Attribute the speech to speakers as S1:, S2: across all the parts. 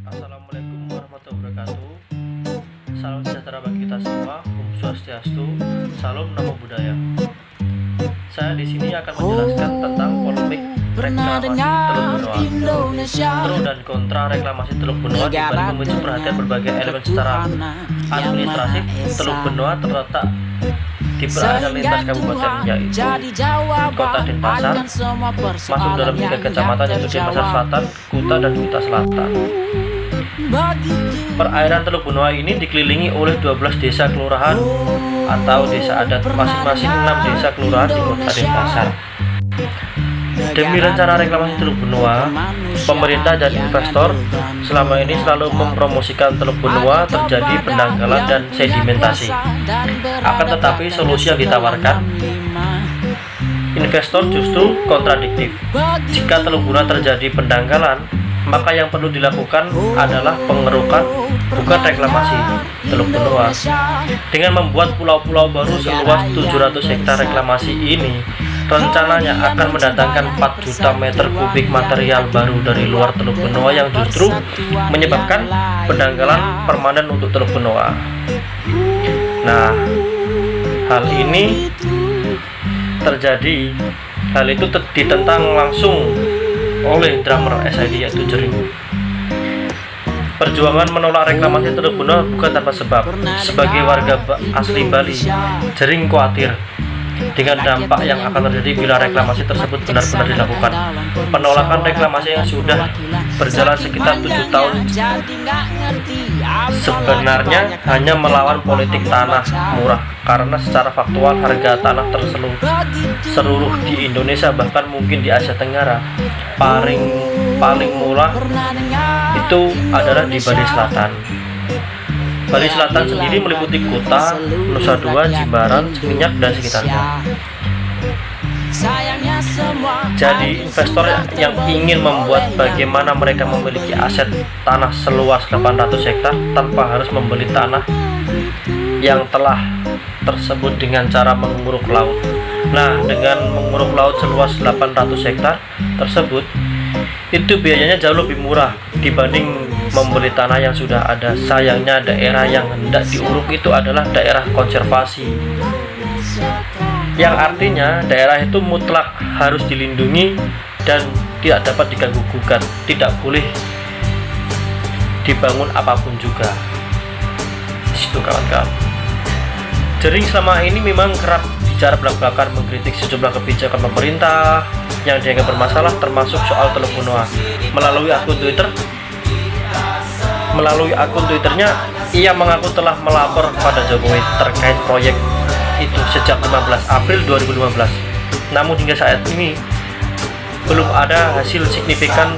S1: Assalamualaikum warahmatullahi wabarakatuh. Salam sejahtera bagi kita semua. Om Swastiastu. Salam Namo Buddhaya. Saya di sini akan menjelaskan tentang polemik reklamasi Teluk Benoa. Pro dan kontra reklamasi Teluk Benoa dibalik memicu perhatian berbagai elemen secara administratif. Teluk Benoa terletak di perairan lintas kabupaten yaitu Kota Denpasar, masuk dalam 3 kecamatan yaitu Denpasar Selatan, Kuta, dan Kuta Selatan. Perairan Teluk Benoa ini dikelilingi oleh 12 desa kelurahan atau desa adat, masing-masing 6 desa kelurahan di Kota Denpasar. Demi rencana reklamasi Teluk Benoa, pemerintah dan investor selama ini selalu mempromosikan Teluk Benoa terjadi pendangkalan dan sedimentasi. Akan tetapi solusi yang ditawarkan investor justru kontradiktif. Jika Teluk Benoa terjadi pendangkalan, maka yang perlu dilakukan adalah pengerukan, bukan reklamasi Teluk Benoa. Dengan membuat pulau-pulau baru seluas 700 hektar reklamasi ini, rencananya akan mendatangkan 4 juta meter kubik material baru dari luar Teluk Benoa yang justru menyebabkan pendangkalan permanen untuk Teluk Benoa. Nah, hal ini terjadi, hal itu ditentang langsung oleh drummer SID yaitu Jering. Perjuangan menolak reklamasi Teluk Benoa bukan tanpa sebab. Sebagai warga asli Bali, Jering khawatir dengan dampak yang akan terjadi bila reklamasi tersebut benar-benar dilakukan. Penolakan reklamasi yang sudah berjalan sekitar 7 tahun sebenarnya hanya melawan politik tanah murah, karena secara faktual harga tanah seluruh di Indonesia, bahkan mungkin di Asia Tenggara, paling murah itu adalah di Bali Selatan. Bali Selatan sendiri meliputi Kuta, Nusa Dua, Jimbaran, Seminyak, dan sekitarnya. Jadi investor yang ingin membuat bagaimana mereka memiliki aset tanah seluas 800 hektar tanpa harus membeli tanah yang telah tersebut dengan cara menguruk laut. Nah, dengan menguruk laut seluas 800 hektar tersebut, itu biayanya jauh lebih murah dibanding membeli tanah yang sudah ada. Sayangnya daerah yang hendak diuruk itu adalah daerah konservasi, yang artinya daerah itu mutlak harus dilindungi dan tidak dapat diganggu-gugat, tidak boleh dibangun apapun juga. Situ kawan-kawan. Jering selama ini memang kerap bicara belak-belakan mengkritik sejumlah kebijakan pemerintah yang dianggap bermasalah, termasuk soal Teluk Benoa. Melalui akun Twitternya, ia mengaku telah melapor kepada Jokowi terkait proyek itu sejak 15 April 2015. Namun hingga saat ini belum ada hasil signifikan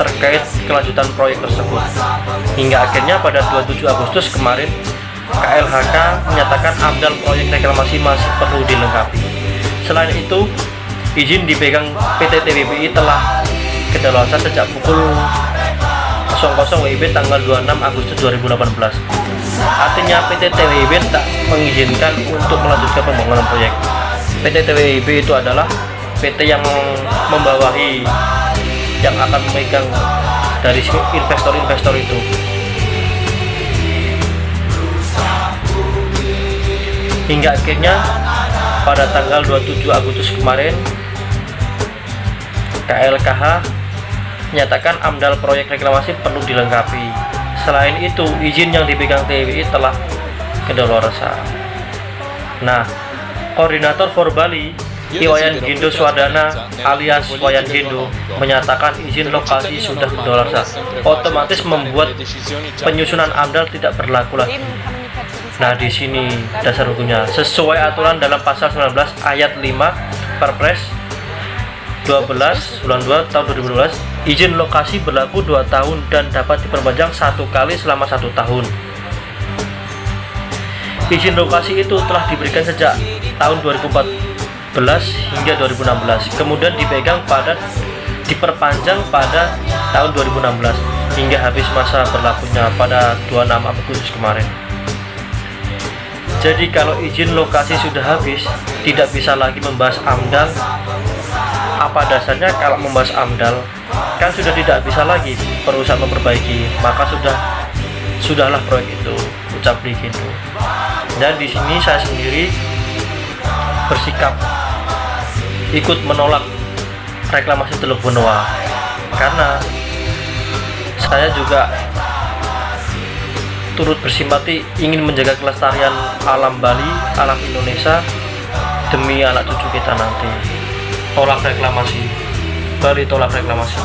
S1: terkait kelanjutan proyek tersebut. Hingga akhirnya pada 27 Agustus kemarin, KLHK menyatakan AMDAL proyek reklamasi masih perlu dilengkapi. Selain itu, izin dipegang PT TWBI telah kedaluarsa sejak pukul 00 WIB tanggal 26 Agustus 2018. Artinya PT TWIB tak mengizinkan untuk melanjutkan pembangunan proyek. PT TWIB itu adalah PT yang membawahi, yang akan memegang dari investor-investor itu. Hingga akhirnya pada tanggal 27 Agustus kemarin, KLKH menyatakan AMDAL proyek reklamasi perlu dilengkapi. Selain itu, izin yang dipegang TWI telah kedaluarsa. Nah, koordinator for Bali, Iwayan Gindo Swadana alias Wayan Gindo, menyatakan izin lokasi sudah kedaluarsa, otomatis membuat penyusunan AMDAL tidak berlaku lagi. Nah, di sini dasar hukumnya sesuai aturan dalam pasal 19 ayat 5 Perpres 12 bulan 2 tahun 2012, izin lokasi berlaku 2 tahun dan dapat diperpanjang 1 kali selama 1 tahun. Izin lokasi itu telah diberikan sejak tahun 2014 hingga 2016, kemudian diperpanjang pada tahun 2016 hingga habis masa berlakunya pada 26 Agustus kemarin. Jadi kalau izin lokasi sudah habis, tidak bisa lagi membahas AMDAL pada dasarnya kalau membahas AMDAL kan sudah tidak bisa lagi perusahaan memperbaiki, maka sudahlah proyek itu, ucap begitu. Dan di sini saya sendiri bersikap ikut menolak reklamasi Teluk Benoa karena saya juga turut bersimpati ingin menjaga kelestarian alam Bali, alam Indonesia demi anak cucu kita nanti. Tolak reklamasi, Bali tolak reklamasi.